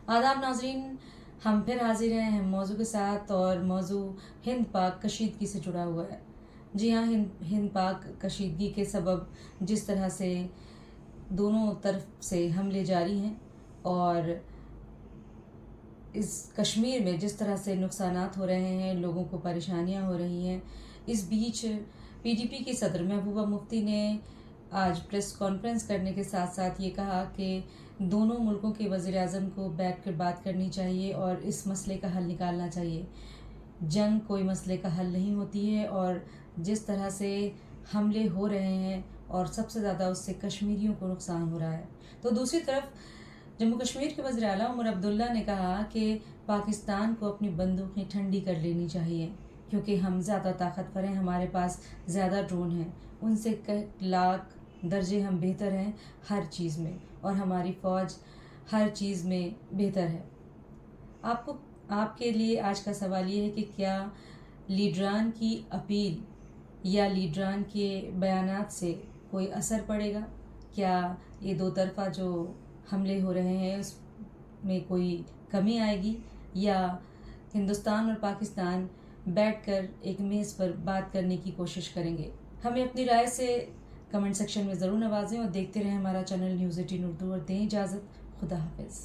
आदाब नाजरीन, हम फिर हाजिर हैं हम मौजू के साथ, और मौजू हिंद पाक कशीदगी से जुड़ा हुआ है। जी हाँ, हिंद पाक कशीदगी के सबब जिस तरह से दोनों तरफ से हमले जारी हैं और इस कश्मीर में जिस तरह से नुकसानात हो रहे हैं, लोगों को परेशानियां हो रही हैं, इस बीच पीडीपी की सदर महबूबा मुफ्ती ने आज प्रेस कॉन्फ्रेंस करने के साथ साथ ये कहा कि दोनों मुल्कों के वज़ीर-ए-आज़म को बैठकर बात करनी चाहिए और इस मसले का हल निकालना चाहिए। जंग कोई मसले का हल नहीं होती है, और जिस तरह से हमले हो रहे हैं और सबसे ज़्यादा उससे कश्मीरियों को नुकसान हो रहा है। तो दूसरी तरफ जम्मू कश्मीर के वज़ीर आला उमर अब्दुल्ला ने कहा कि पाकिस्तान को अपनी बंदूकें ठंडी कर लेनी चाहिए, क्योंकि हम ज़्यादा ताकतवर हैं, हमारे पास ज़्यादा ड्रोन हैं, उनसे कई लाख दर्जे हम बेहतर हैं हर चीज़ में, और हमारी फ़ौज हर चीज़ में बेहतर है। आपके लिए आज का सवाल ये है कि क्या लीडरान की अपील या लीडरान के बयानात से कोई असर पड़ेगा? क्या ये दो तरफ़ा जो हमले हो रहे हैं उसमें कोई कमी आएगी, या हिंदुस्तान और पाकिस्तान बैठकर एक मेज़ पर बात करने की कोशिश करेंगे? हमें अपनी राय से कमेंट सेक्शन में ज़रूर नवाजें, और देखते रहें हमारा चैनल न्यूज़ 18 उर्दू, और दें इजाज़त। खुदा हाफिज़।